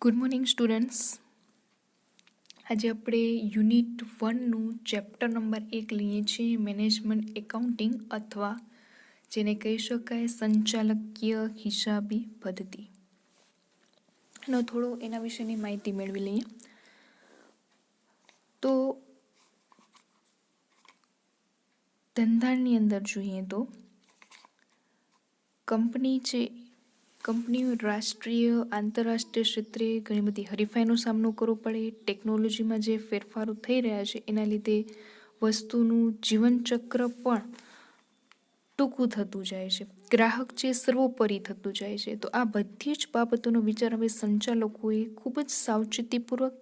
Good morning students. આજે આપણે unit 1નું chapter number 1 લઈએ છીએ, મેનેજમેન્ટ એકાઉન્ટિંગ અથવા જેને કહી શકાય સંચાલકીય હિસાબી પદ્ધતિ. એના વિશેની માહિતી મેળવી લઈએ. તો ધંધાની અંદર જોઈએ તો કંપનીઓ રાષ્ટ્રીય આંતરરાષ્ટ્રીય ક્ષેત્રે ઘણી બધી હરીફાઈનો સામનો કરવો પડે. ટેકનોલોજીમાં જે ફેરફારો થઈ રહ્યા છે એના લીધે વસ્તુનું જીવનચક્ર પણ ટૂંકું થતું જાય છે. ગ્રાહક જે સર્વોપરી થતું જાય છે. તો આ બધી જ બાબતોનો વિચાર હવે સંચાલકોએ ખૂબ જ સાવચેતીપૂર્વક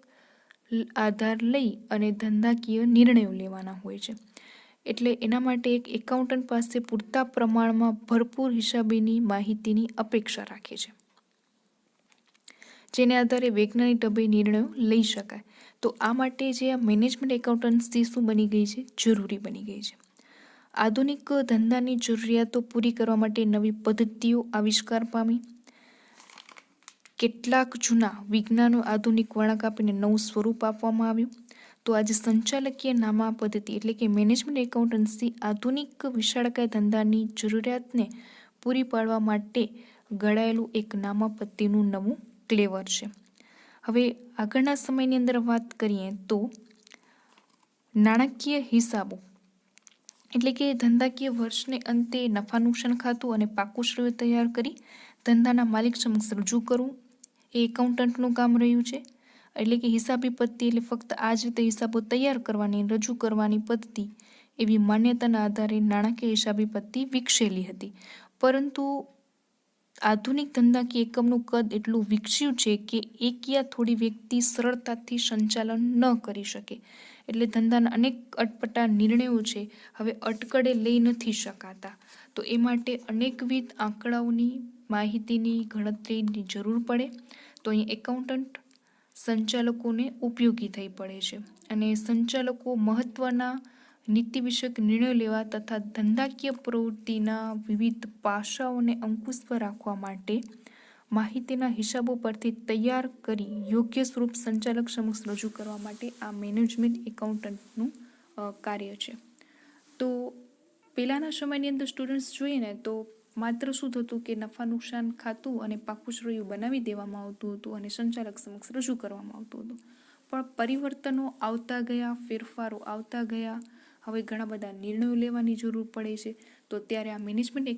આધાર લઈ અને ધંધાકીય નિર્ણયો લેવાના હોય છે. એટલે એના માટે એક એકાઉન્ટન્ટ પાસે પૂરતા પ્રમાણમાં ભરપૂર હિસાબીની માહિતીની અપેક્ષા રાખે છે, જેને આધારે વૈજ્ઞાનિક ઢબે નિર્ણયો લઈ શકાય. તો આ માટે જે આ મેનેજમેન્ટ એકાઉન્ટન્સી શું બની ગઈ છે? જરૂરી બની ગઈ છે. આધુનિક ધંધાની જરૂરિયાતો પૂરી કરવા માટે નવી પદ્ધતિઓ આવિષ્કાર પામી. કેટલાક જૂના વિજ્ઞાનો આધુનિક વળાંક આપીને નવું સ્વરૂપ આપવામાં આવ્યું. તો આજે સંચાલકીય નામા પદ્ધતિ એટલે કે મેનેજમેન્ટ એકાઉન્ટન્સી આધુનિક વિશાળકાય ધંધાની જરૂરિયાતને પૂરી પાડવા માટે ઘડાયેલું એક નામા પદ્ધતિનું નવું ક્લેવર છે. હવે આગળના સમયની અંદર વાત કરીએ તો નાણાકીય હિસાબો એટલે કે ધંધાકીય વર્ષને અંતે નફા નુકસાન ખાતું અને પાકું શ્રેય તૈયાર કરી ધંધાના માલિક સમક્ષ રજૂ કરવું એ એકાઉન્ટન્ટનું કામ રહ્યું છે. એટલે કે હિસાબી પદ્ધતિ એટલે ફક્ત આ જ રીતે હિસાબો તૈયાર કરવાની રજૂ કરવાની પદ્ધતિ એવી માન્યતાના આધારે નાણાકીય હિસાબી પદ્ધતિ વિકસેલી હતી. પરંતુ આધુનિક ધંધાકીય એકમનું કદ એટલું વિકસ્યું છે કે એક યા થોડી વ્યક્તિ સરળતાથી સંચાલન ન કરી શકે. એટલે ધંધાના અનેક અટપટા નિર્ણયો છે હવે અટકળે લઈ નથી શકાતા. તો એ માટે અનેકવિધ આંકડાઓની માહિતીની ગણતરીની જરૂર પડે. તો અહીં એકાઉન્ટન્ટ સંચાલકોને ઉપયોગી થઈ પડે છે. અને સંચાલકો મહત્વના નીતિ વિષયક નિર્ણયો લેવા તથા ધંધાકીય પ્રવૃત્તિના વિવિધ પાસાઓને અંકુશ પર રાખવા માટે માહિતીના હિસાબો પરથી તૈયાર કરી યોગ્ય સ્વરૂપ સંચાલક સમક્ષ રજૂ કરવા માટે આ મેનેજમેન્ટ એકાઉન્ટન્ટનું કાર્ય છે. તો પહેલાંના સમયની અંદર સ્ટુડન્ટ્સ જોઈએ ને તો માત્ર શું થતું કે નફા નુકસાન ખાતું અને પાકું શ્રેય બનાવી દેવામાં આવતું હતું અને સંચાલક સમક્ષ રજૂ કરવામાં આવતું હતું. પણ પરિવર્તનો આવતા ગયા, ફેરફારો આવતા ગયા, હવે ઘણા બધા નિર્ણયો લેવાની જરૂર પડે છે. તો ત્યારે આ મેનેજમેન્ટ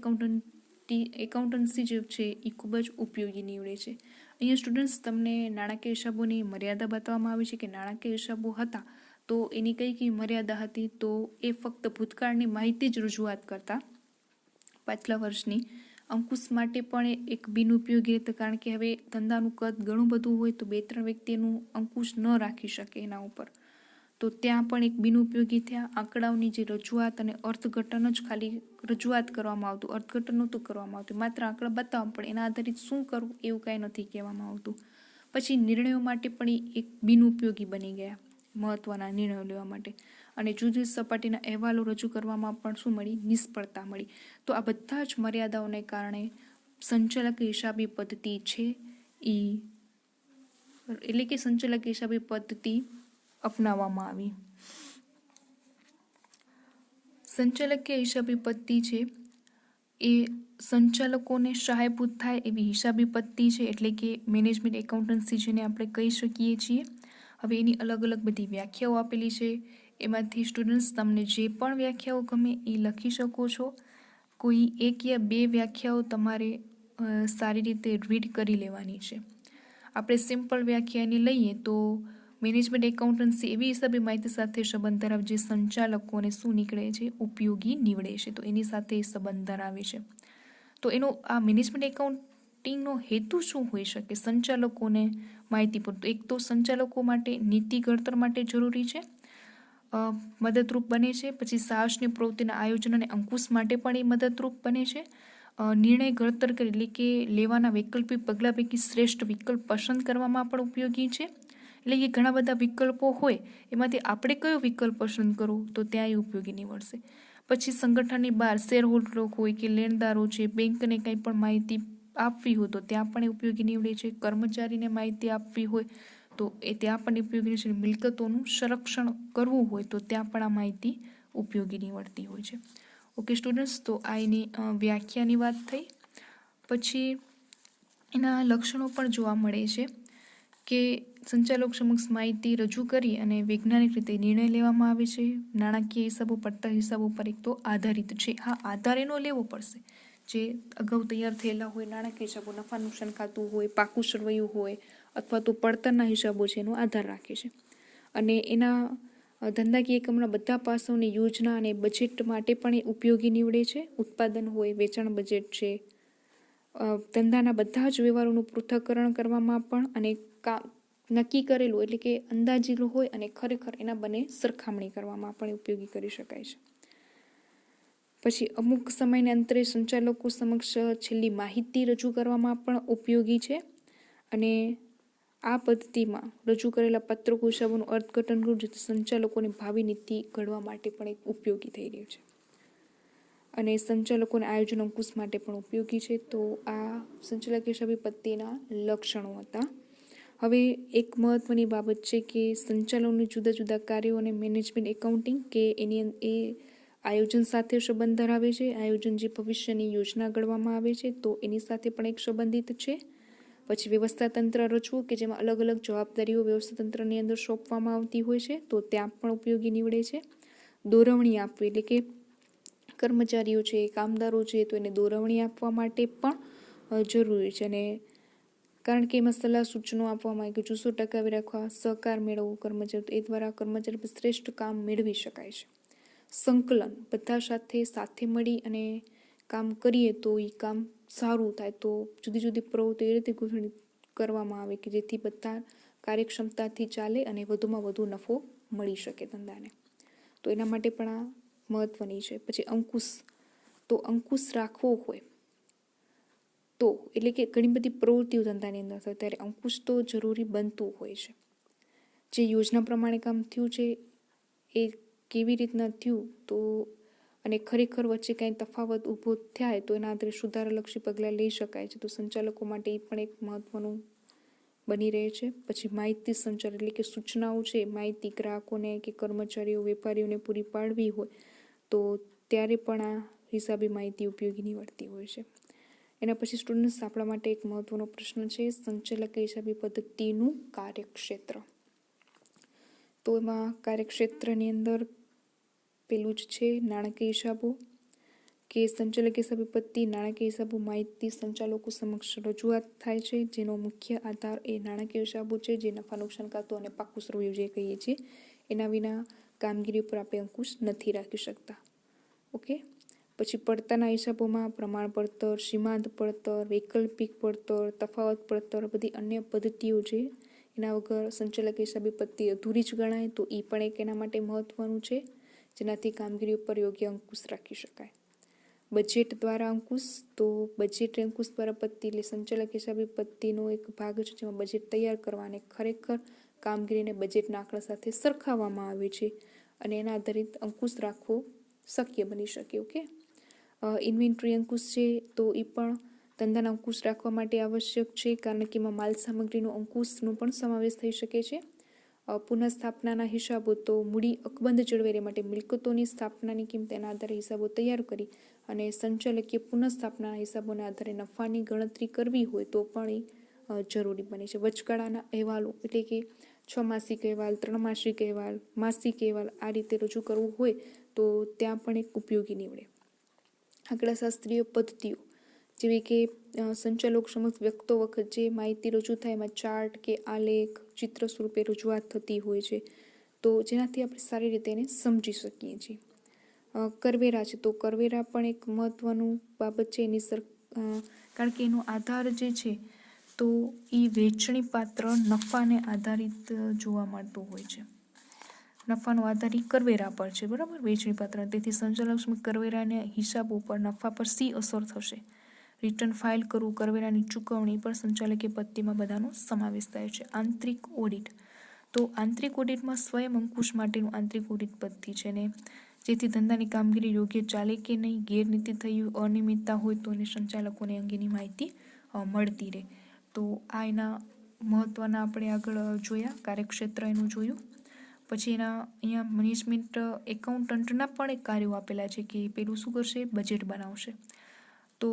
એકાઉન્ટન્સી જે છે એ ખૂબ જ ઉપયોગી નીવડે છે. અહીંયા સ્ટુડન્ટ્સ તમને નાણાકીય હિસાબોની મર્યાદા બતાવવામાં આવી છે કે નાણાકીય હિસાબો હતા તો એની કઈ મર્યાદા હતી. તો એ ફક્ત ભૂતકાળની માહિતી જ રજૂઆત કરતા પાછલા વર્ષની અંકુશ માટે પણ એક બિનઉપયોગી રીતે, કારણ કે હવે ધંધાનું કદ ઘણું બધું હોય તો 2-3 વ્યક્તિ એનું અંકુશ ન રાખી શકે એના ઉપર. તો ત્યાં પણ એક બિનઉપયોગી થયા. આંકડાઓની જે રજૂઆત અને અર્થઘટન જ ખાલી રજૂઆત કરવામાં આવતું, અર્થઘટન નહોતું કરવામાં આવતું, માત્ર આંકડા બતાવવા પણ એના આધારિત શું કરવું એવું કાંઈ નથી કહેવામાં આવતું. પછી નિર્ણયો માટે પણ એક બિનઉપયોગી બની ગયા, મહત્વના નિર્ણયો લેવા માટે. અને જુદી સપાટીના અહેવાલો રજૂ કરવામાં પણ શું મળી? નિષ્ફળતા મળી. તો આ બધા જ મર્યાદાઓને કારણે સંચાલક હિસાબી પદ્ધતિ છે એટલે કે સંચાલક હિસાબી પદ્ધતિ અપનાવવામાં આવી. સંચાલકીય હિસાબી પદ્ધતિ છે એ સંચાલકોને સહાયભૂત થાય એવી હિસાબી પદ્ધતિ છે, એટલે કે મેનેજમેન્ટ એકાઉન્ટન્સી જેને આપણે કહી શકીએ છીએ. હવે એની અલગ અલગ બધી વ્યાખ્યાઓ આપેલી છે. એમાંથી સ્ટુડન્ટ્સ તમને જે પણ વ્યાખ્યાઓ ગમે એ લખી શકો છો. કોઈ 1 યા 2 વ્યાખ્યાઓ તમારે સારી રીતે રીડ કરી લેવાની છે. આપણે સિમ્પલ વ્યાખ્યાની લઈએ તો મેનેજમેન્ટ એકાઉન્ટન્સી એવી હિસાબી માહિતી સાથે સંબંધ ધરાવે જે સંચાલકોને શું નીકળે છે? ઉપયોગી નીવડે છે. તો એની સાથે સંબંધ ધરાવે છે. તો એનો આ મેનેજમેન્ટ એકાઉન્ટિંગનો હેતુ શું હોઈ શકે? સંચાલકોને માહિતી પૂરતું. એક તો સંચાલકો માટે નીતિ ઘડતર માટે જરૂરી છે, મદદરૂપ બને છે. પછી સાહસની પ્રવૃત્તિના આયોજન અને અંકુશ માટે પણ એ મદદરૂપ બને છે. નિર્ણય ઘડતર કરી એટલે કે લેવાના વૈકલ્પિક પગલાં પૈકી શ્રેષ્ઠ વિકલ્પ પસંદ કરવામાં પણ ઉપયોગી છે. એટલે કે ઘણા બધા વિકલ્પો હોય એમાંથી આપણે કયો વિકલ્પ પસંદ કરવો તો ત્યાં એ ઉપયોગી નીવડશે. પછી સંગઠનની બહાર શેર હોલ્ડરો હોય કે લેણદારો છે, બેંકને કંઈ પણ માહિતી આપવી હોય તો ત્યાં પણ એ ઉપયોગી નીવડે છે. કર્મચારીને માહિતી આપવી હોય તો એ ત્યાં પણ ઉપયોગી છે. મિલકતોનું સંરક્ષણ કરવું હોય તો ત્યાં પણ આ માહિતી ઉપયોગી નીવડતી હોય છે. ઓકે સ્ટુડન્ટ્સ, તો આ એની વ્યાખ્યાની વાત થઈ. પછી એના લક્ષણો પણ જોવા મળે છે કે સંચાલક સમક્ષ માહિતી રજૂ કરી અને વૈજ્ઞાનિક રીતે નિર્ણય લેવામાં આવે છે. નાણાકીય હિસાબો પડતર હિસાબો પર એક તો આધારિત છે. હા, આધાર એનો લેવો પડશે જે અગાઉ તૈયાર થયેલા હોય નાણાકીય હિસાબો, નફા નુકસાન ખાતું હોય, પાકું સરવૈયું હોય અથવા તો પડતરના હિસાબો છે એનો આધાર રાખે છે. અને એના ધંધાકીય એકમના બધા પાસાઓની યોજના અને બજેટ માટે પણ એ ઉપયોગી નીવડે છે. ઉત્પાદન હોય, વેચાણ બજેટ છે, ધંધાના બધા જ વ્યવહારોનું પૃથ્થકરણ કરવામાં પણ અને નક્કી કરેલું એટલે કે અંદાજેલું હોય અને ખરેખર એના બંને સરખામણી કરવામાં પણ ઉપયોગી કરી શકાય છે. પછી અમુક સમયના અંતરે સંચાલકો સમક્ષ છેલ્લી માહિતી રજૂ કરવામાં પણ ઉપયોગી છે. અને આ પદ્ધતિમાં રજૂ કરેલા પત્રકો હિસાબોનું અર્થઘટન કરવું જેથી સંચાલકોની ભાવિ નીતિ ઘડવા માટે પણ એક ઉપયોગી થઈ રહ્યું છે. અને સંચાલકોને આયોજન અંકુશ માટે પણ ઉપયોગી છે. તો આ સંચાલક હિસાબી પદ્ધતિના લક્ષણો હતા. હવે એક મહત્વની બાબત છે કે સંચાલનોની જુદા જુદા કાર્યો અને મેનેજમેન્ટ એકાઉન્ટિંગ કે એ આયોજન સાથે સંબંધ ધરાવે છે. આયોજન જે ભવિષ્યની યોજના ઘડવામાં આવે છે તો એની સાથે પણ એક સંબંધિત છે. પછી વ્યવસ્થા તંત્ર રચવું કે જેમાં અલગ અલગ જવાબદારીઓ વ્યવસ્થા તંત્રની અંદર સોંપવામાં આવતી હોય છે તો ત્યાં પણ ઉપયોગી નીવડે છે. દોરવણી આપવી એટલે કે કર્મચારીઓ છે, કામદારો છે તો એને દોરવણી આપવા માટે પણ જરૂરી છે. અને કારણ કે એમાં સલાહ સૂચનો આપવામાં આવે કે જુસ્સો ટકાવી રાખવા, સહકાર મેળવવો કર્મચારી, એ દ્વારા કર્મચારી શ્રેષ્ઠ કામ મેળવી શકાય છે. સંકલન, બધા સાથે મળી અને કામ કરીએ તો એ કામ સારું થાય. તો જુદી જુદી પ્રવૃત્તિ એ રીતે ગોઠવણી કરવામાં આવે કે જેથી બધા કાર્યક્ષમતાથી ચાલે અને વધુમાં વધુ નફો મળી શકે ધંધાને. તો એના માટે પણ આ મહત્વની છે. પછી અંકુશ, તો અંકુશ રાખવો હોય તો એટલે કે ઘણી બધી પ્રવૃત્તિઓ ધંધાની અંદર થાય ત્યારે અંકુશ તો જરૂરી બનતું હોય છે. જે યોજના પ્રમાણે કામ થયું છે એ કેવી રીતના થયું તો અને ખરેખર વચ્ચે કાંઈ તફાવત ઊભો થાય તો એના આધારે સુધારાલક્ષી પગલાં લઈ શકાય છે. તો સંચાલકો માટે એ પણ એક મહત્વનું બની રહે છે. પછી માહિતી સંચાર એટલે કે સૂચનાઓ છે, માહિતી ગ્રાહકોને કે કર્મચારીઓ વેપારીઓને પૂરી પાડવી હોય તો ત્યારે પણ આ હિસાબી માહિતી ઉપયોગી નીવડતી હોય છે. એના પછી સ્ટુડન્ટ્સ આપણા માટે એક મહત્વનો પ્રશ્ન છે સંચાલક હિસાબી પદ્ધતિનું કાર્યક્ષેત્ર. તો એમાં કાર્યક્ષેત્રની અંદર પેલું જ છે નાણાકીય હિસાબો કે સંચાલક હિસાબી પદ્ધતિ નાણાકીય હિસાબો માહિતી સંચાલકો સમક્ષ રજૂઆત થાય છે જેનો મુખ્ય આધાર એ નાણાકીય હિસાબો છે જે નફા નુકસાન ખાતું અને પાકું સરવૈયું જે કહીએ છીએ એના વિના કામગીરી ઉપર આપણે અંકુશ નથી રાખી શકતા. ઓકે. પછી પડતરના હિસાબોમાં પ્રમાણ પડતર, સીમાંત પડતર, વૈકલ્પિક પડતર, તફાવત પડતર, બધી અન્ય પદ્ધતિઓ છે એના વગર સંચાલક હિસાબી પદ્ધતિ અધૂરી જ ગણાય. તો એ પણ એક એના માટે મહત્વનું છે જેનાથી કામગીરી ઉપર યોગ્ય અંકુશ રાખી શકાય. બજેટ દ્વારા અંકુશ, તો બજેટ અંકુશ દ્વારા પદ્ધતિ એટલે સંચાલક હિસાબી પદ્ધતિનો એક ભાગ છે જેમાં બજેટ તૈયાર કરવા અને ખરેખર કામગીરીને બજેટના આંકડા સાથે સરખાવવામાં આવે છે અને એના આધારિત અંકુશ રાખવો શક્ય બની શકે. ઓકે. ઇન્વેન્ટરી અંકુશ છે તો એ પણ ધંધાના અંકુશ રાખવા માટે આવશ્યક છે કારણ કે એમાં માલ સામગ્રીનો અંકુશનો પણ સમાવેશ થઈ શકે છે. પુનઃસ્થાપનાના હિસાબો, તો મૂડી અકબંધ જળવાઈ રહે માટે મિલકતોની સ્થાપનાની કિંમતના આધારે હિસાબો તૈયાર કરી અને સંચાલકીય પુનઃસ્થાપનાના હિસાબોના આધારે નફાની ગણતરી કરવી હોય તો પણ એ જરૂરી બને છે. વચગાળાના અહેવાલો એટલે કે 6 માસિક અહેવાલ, 3 માસિક અહેવાલ, માસિક અહેવાલ આ રીતે રજૂ કરવું હોય તો ત્યાં પણ એક ઉપયોગી નીવડે. આંકડાશાસ્ત્રીય પદ્ધતિઓ જેવી કે સંચાલક સમક્ષ વ્યક્તો વખત જે માહિતી રજૂ થાય એમાં ચાર્ટ કે આલેખ, ચિત્ર સ્વરૂપે રજૂઆત થતી હોય છે તો જેનાથી આપણે સારી રીતે એને સમજી શકીએ છીએ. કરવેરા છે તો કરવેરા પણ એક મહત્વનું બાબત છે એની કારણ કે એનો આધાર જે છે તો એ વેચણી પાત્ર નફાને આધારિત જોવા મળતું હોય છે. નફાનો આધાર ઈ કરવેરા પર છે, બરાબર, વેચણી પાત્ર. તેથી સંચાલક કરવેરાના હિસાબો પર નફા પર શી અસર થશે, રિટર્ન ફાઇલ કરવું, કરવેરાની ચૂકવણી પર સંચાલકીય પદ્ધતિમાં બધાનો સમાવેશ થાય છે. આંતરિક ઓડિટ, તો આંતરિક ઓડિટમાં સ્વયં અંકુશ માટેનું આંતરિક ઓડિટ પદ્ધતિ છે અને જેથી ધંધાની કામગીરી યોગ્ય ચાલે કે નહીં, ગેરરીતિ થઈ અનિયમિતતા હોય તો એને સંચાલકોને અંગેની માહિતી મળતી રહે. તો આ એના મહત્ત્વના આપણે આગળ જોયા, કાર્યક્ષેત્ર એનું જોયું. પછી એના અહીંયા મેનેજમેન્ટ એકાઉન્ટન્ટના પણ એક કાર્યો આપેલા છે કે પેલું શું કરશે, બજેટ બનાવશે. તો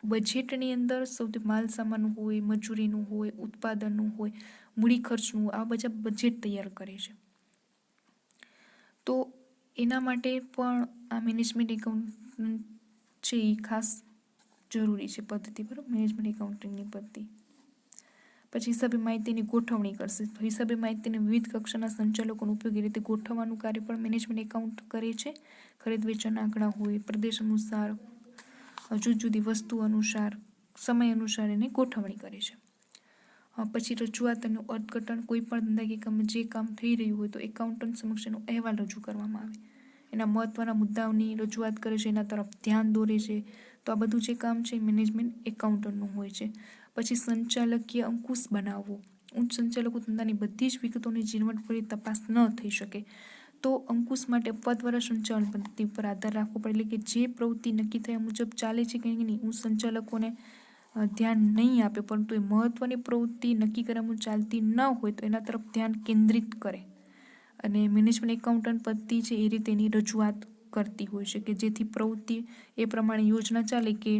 બજેટની અંદર સૌથી માલ સામાનનું હોય, મજૂરીનું હોય, ઉત્પાદનનું હોય, મૂડી ખર્ચનું, આ બધા બજેટ તૈયાર કરે છે. તો એના માટે પણ આ મેનેજમેન્ટ એકાઉન્ટ છે એ ખાસ જરૂરી છે પદ્ધતિ, બરાબર, મેનેજમેન્ટ એકાઉન્ટિંગની પદ્ધતિ. પછી હિસાબી માહિતીની ગોઠવણી કરશે. તો હિસાબી માહિતીને વિવિધ કક્ષાના સંચાલકોને ઉપયોગી રીતે ગોઠવવાનું કાર્ય પણ મેનેજમેન્ટ એકાઉન્ટ કરે છે. ખરીદ વેચાણ આંકડા હોય, પ્રદેશ અનુસાર, જુદી જુદી વસ્તુ અનુસાર, સમય અનુસાર એને ગોઠવણી કરે છે. પછી રજૂઆત અને અર્થઘટન, કોઈ પણ ધંધાકીય કામમાં જે કામ થઈ રહ્યું હોય તો એકાઉન્ટન્ટ સમક્ષ એનો અહેવાલ રજૂ કરવામાં આવે, એના મહત્ત્વના મુદ્દાઓની રજૂઆત કરે છે, એના તરફ ધ્યાન દોરે છે. તો આ બધું જે કામ છે મેનેજમેન્ટ એકાઉન્ટન્ટનું હોય છે. પછી સંચાલકીય અંકુશ બનાવવો. ઉચ્ચ સંચાલકો ધંધાની બધી જ વિગતોની ઝીણવટભરી તપાસ ન થઈ શકે તો અંકુશ માટે પદવાળા સંચાલન પદ્ધતિ પર આધાર રાખવો પડે. એટલે કે જે પ્રવૃત્તિ નક્કી થયા મુજબ ચાલે છે કે નહીં, ઉચ્ચ સંચાલકોને ધ્યાન નહીં આપે, પરંતુ એ મહત્ત્વની પ્રવૃત્તિ નક્કી કર્યા મુજબ ચાલતી ન હોય તો એના તરફ ધ્યાન કેન્દ્રિત કરે. અને મેનેજમેન્ટ એકાઉન્ટન્ટ પદ્ધતિ છે એ રીતે એની રજૂઆત કરતી હોય છે કે જેથી પ્રવૃત્તિ એ પ્રમાણે યોજના ચાલે કે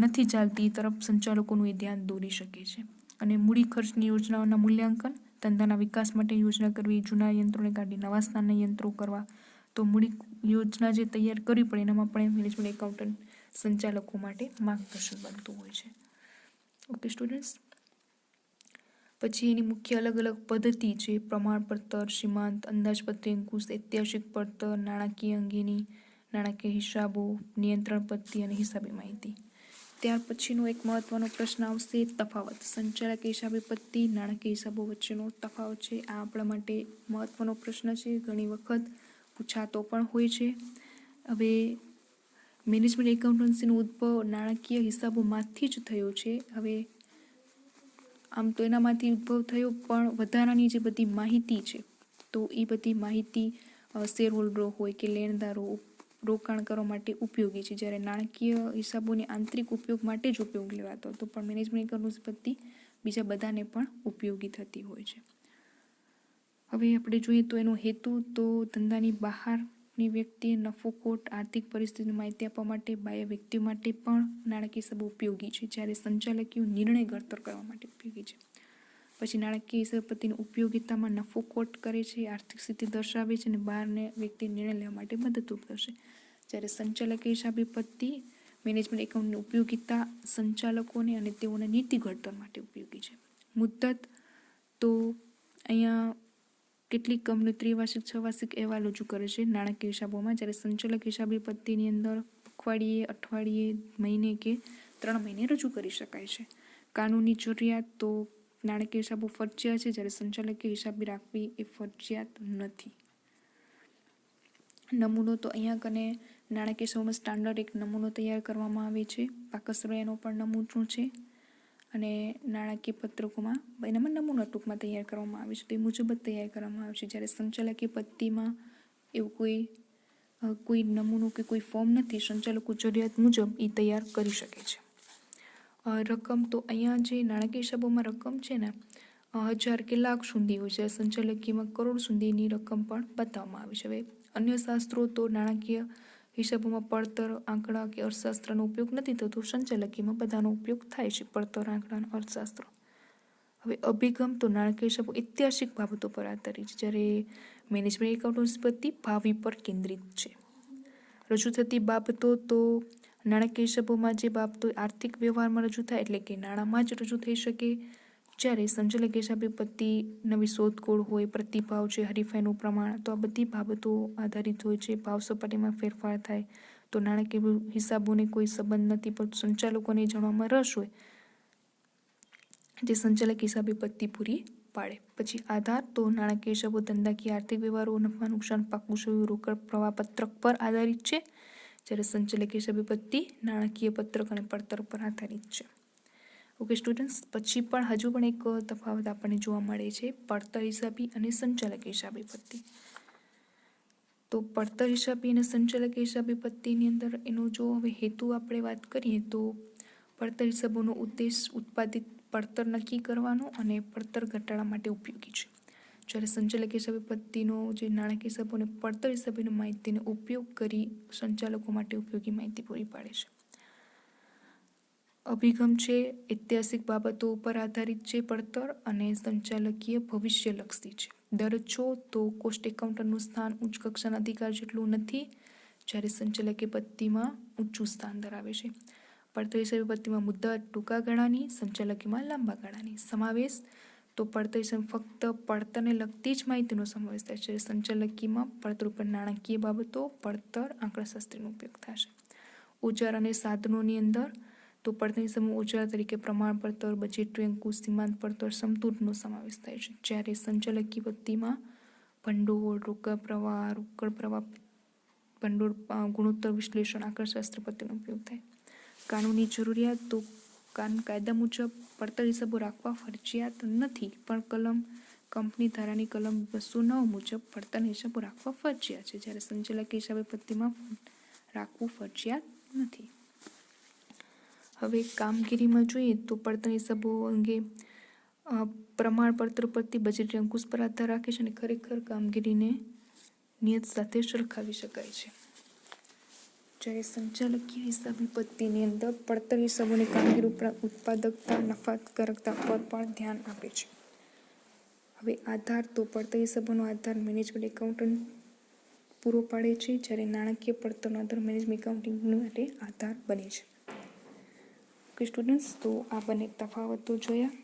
નથી ચાલતી એ તરફ સંચાલકોનું એ ધ્યાન દોરી શકે છે. અને મૂડી ખર્ચની યોજનાઓના મૂલ્યાંકન, ધંધાના વિકાસ માટે યોજના કરવી, જૂના યંત્રોને કાઢી નવા સ્થાનના યંત્રો કરવા. તો મૂડી યોજના જે તૈયાર કરવી પડે એનામાં પણ મેનેજમેન્ટ એકાઉન્ટન્ટ સંચાલકો માટે માર્ગદર્શન બનતું હોય છે. Okay students. પછી એની મુખ્ય અલગ અલગ પદ્ધતિ છે, પ્રમાણપત્ર, સીમાંત, અંદાજપત્રી અંકુશ, ઐતિહાસિક પડતર, નાણાકીય અંગેની, નાણાકીય હિસાબો, નિયંત્રણ પદ્ધતિ અને હિસાબી માહિતી. ત્યાર પછીનો એક મહત્વનો પ્રશ્ન આવશે, તફાવત. સંચાલકીય હિસાબી પદ્ધતિ, નાણાકીય હિસાબો વચ્ચેનો તફાવત છે. આ આપણા માટે મહત્વનો પ્રશ્ન છે, ઘણી વખત પૂછાતો પણ હોય છે. હવે મેનેજમેન્ટ એકાઉન્ટન્સીનો ઉદ્ભવ નાણાકીય હિસાબોમાંથી જ થયો છે. હવે આમ તો એનામાંથી ઉદ્ભવ થયો, પણ વધારાની જે બધી માહિતી છે તો એ બધી માહિતી શેર હોલ્ડરો હોય કે લેણદારો રોકાણ કરવા માટે ઉપયોગી છે. જ્યારે નાણાકીય હિસાબોને આંતરિક ઉપયોગ માટે જ ઉપયોગ લેવાતો હતો, પણ મેનેજમેન્ટ એકાઉન્ટન્સી પદ્ધતિ બીજા બધાને પણ ઉપયોગી થતી હોય છે. હવે આપણે જોઈએ તો એનો હેતુ તો ધંધાની બહારની વ્યક્તિએ નફો ખોટ આર્થિક પરિસ્થિતિની માહિતી આપવા માટે, બાહ્ય વ્યક્તિઓ માટે પણ નાણાકીય હિસાબો ઉપયોગી છે, જ્યારે સંચાલકીય નિર્ણય ઘડતર કરવા માટે ઉપયોગી છે. પછી નાણાકીય હિસાબ પદ્ધતિની ઉપયોગિતામાં નફો ખોટ કરે છે, આર્થિક સ્થિતિ દર્શાવે છે અને બહારને વ્યક્તિ નિર્ણય લેવા માટે મદદરૂપ થશે. જ્યારે સંચાલકીય હિસાબી પદ્ધતિ મેનેજમેન્ટ એકાઉન્ટની ઉપયોગિતા સંચાલકોને અને તેઓના નીતિ ઘડતર માટે ઉપયોગી છે. મુદ્દત તો અહીંયા કેટલીક કંપનીઓ ત્રિવાર્ષિક, છવાર્ષિક અહેવાલ રજૂ કરે છે નાણાકીય હિસાબોમાં, જ્યારે સંચાલક હિસાબી પદ્ધતિની અંદર અઠવાડિયે, અઠવાડિયે, મહિને કે 3 મહિને રજૂ કરી શકાય છે. કાનૂની જરૂરિયાત તો નાણાકીય હિસાબો ફરજિયાત છે, જ્યારે સંચાલકીય હિસાબી રાખવી એ ફરજિયાત નથી. નમૂનો તો અહીંયા કને નાણાકીય હિસાબોમાં સ્ટાન્ડર્ડ એક નમૂનો તૈયાર કરવામાં આવે છે, પાકસરવૈયાનો પણ નમૂનો છે અને નાણાકીય પત્રકોમાં એનામાં નમૂનો ટૂંકમાં તૈયાર કરવામાં આવે છે, તો એ મુજબ જ તૈયાર કરવામાં આવે છે. જ્યારે સંચાલકીય પદ્ધતિમાં એવું કોઈ નમૂનો કે કોઈ ફોર્મ નથી, સંચાલકો જરૂરિયાત મુજબ એ તૈયાર કરી શકે છે. રકમ તો અહીંયા જે નાણાકીય હિસાબોમાં રકમ છે ને 1000 કે લાખ સુધી હોય છે, સંચાલકીયમાં કરોડ સુધીની રકમ પણ બતાવવામાં આવે છે. હવે અન્ય શાસ્ત્રો તો નાણાકીય હિસાબોમાં પડતર, આંકડા કે અર્થશાસ્ત્રનો ઉપયોગ નથી થતો, સંચાલકીયમાં બધાનો ઉપયોગ થાય છે, પડતર, આંકડા અને અર્થશાસ્ત્ર. હવે અભિગમ તો નાણાકીય હિસાબો ઐતિહાસિક બાબતો પર આધારિત છે, જ્યારે મેનેજમેન્ટ એકાઉન્ટન્સી પદ્ધતિ ભાવિ પર કેન્દ્રિત છે. રજૂ થતી બાબતો તો નાણાકીય હિસાબોમાં જે બાબતો આર્થિક વ્યવહારમાં રજૂ થાય એટલે કે નાણાંમાં જ રજૂ થઈ શકે, જ્યારે સંચાલકીય હિસાબી પદ્ધતિ નવી શોધખોળ હોય, પ્રતિભાવ છે, હરીફાઈનું પ્રમાણ, તો આ બધી બાબતો આધારિત હોય છે. ભાવ સપાટીમાં ફેરફાર થાય તો નાણાકીય હિસાબોને કોઈ સંબંધ નથી, પરંતુ સંચાલકોને જાણવામાં રસ હોય જે સંચાલક હિસાબી પદ્ધતિ પૂરી પાડે. પછી આધાર તો નાણાકીય હિસાબો ધંધાકીય આર્થિક વ્યવહારો, નફા નુકસાન, પાકું સોયું, રોકડ પ્રવાહ પત્રક પર આધારિત છે, જ્યારે સંચાલક હિસાબી પદ્ધતિ નાણાકીય પત્રક અને પડતર પર આધારિત છે. Okay students. પછી પણ હજુ પણ એક તફાવત આપણને જોવા મળે છે, પડતર હિસાબી અને સંચાલક હિસાબી પદ્ધતિ. તો પડતર હિસાબી અને સંચાલક હિસાબી પત્તીની અંદર એનો જો હવે હેતુ આપણે વાત કરીએ તો પડતર હિસાબોનો ઉદ્દેશ ઉત્પાદિત પડતર નક્કી કરવાનો અને પડતર ઘટાડવા માટે ઉપયોગી છે, જ્યારે સંચાલક હિસાબી પત્તીનો જે નાણાકીય હિસાબો અને પડતર હિસાબીની માહિતીનો ઉપયોગ કરી સંચાલકો માટે ઉપયોગી માહિતી પૂરી પાડે છે. અભિગમ છે ઐતિહાસિક બાબતો ઉપર આધારિત છે પડતર અને સંચાલકીય ભવિષ્યલક્ષી છે. દર છો તો કોસ્ટ એકાઉન્ટન્ટનું સ્થાન ઉચ્ચ કક્ષાના અધિકાર જેટલું નથી, જ્યારે સંચાલકીય પત્તીમાં ઊંચું સ્થાન ધરાવે છે. પડતર હિસાબી પત્તીમાં મુદ્દા ટૂંકા ગાળાની, સંચાલકીયમાં લાંબા ગાળાની સમાવેશ. તો પડતર હિસાબ ફક્ત પડતરને લગતી જ માહિતીનો સમાવેશ થાય છે, સંચાલકીયમાં પડતર ઉપર નાણાકીય બાબતો, પડતર આંકડાશાસ્ત્રીનો ઉપયોગ થશે. ઓજાર અને સાધનોની અંદર તો પડતર હિસાબમાં ઓજાર તરીકે પ્રમાણપત્ર, બજેટરી અંકુશ, સીમાંત પડતર, સમતૂરનો સમાવેશ થાય છે, જ્યારે સંચાલકીય પત્તીમાં ભંડોળ, રોકડ પ્રવાહ, રોકડ પ્રવાહ, ભંડોળ ગુણોત્તર વિશ્લેષણ, આંકડાશાસ્ત્ર પત્તીનો ઉપયોગ થાય. કાનૂની જરૂરિયાત તો કાયદા મુજબ પડતર હિસાબો રાખવા ફરજિયાત નથી, પણ કંપની ધારાની કલમ 209 મુજબ પડતર હિસાબો રાખવા ફરજિયાત છે, જ્યારે સંચાલકીય હિસાબી પત્તીમાં રાખવું ફરજિયાત નથી. હવે કામગીરીમાં જોઈએ તો પડતર હિસાબો અંગે પ્રમાણપત્ર પરથી બજેટરી અંકુશ પર આધાર રાખે છે અને ખરેખર કામગીરીને નિયત સાથે સરખાવી શકાય છે, જ્યારે સંચાલકીય હિસાબી પત્તીની અંદર પડતર હિસાબોની કામગીરી ઉપરાંત ઉત્પાદકતા, નફાકારકતા પર પણ ધ્યાન આપે છે. હવે આધાર તો પડતર હિસાબોનો આધાર મેનેજમેન્ટ એકાઉન્ટન્ટ પૂરો પાડે છે, જ્યારે નાણાકીય પડતરનો આધાર મેનેજમેન્ટ એકાઉન્ટિંગ માટે આધાર બને છે. ઓકે સ્ટુડન્ટ્સ, તો આ બંને તફાવતો જોયા.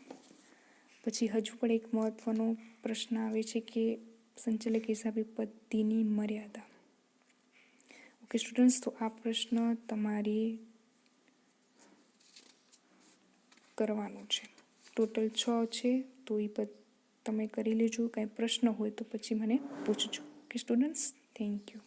પછી હજુ પણ એક મહત્વનો પ્રશ્ન આવે છે કે સંચાલક હિસાબી પત્તીની મર્યાદા. ઓકે સ્ટુડન્ટ્સ, તો આ પ્રશ્ન તમારે કરવાનો છે. ટોટલ 6 છે, તો એ તમે કરી લેજો. કાંઈ પ્રશ્ન હોય તો પછી મને પૂછજો. Okay students, thank you.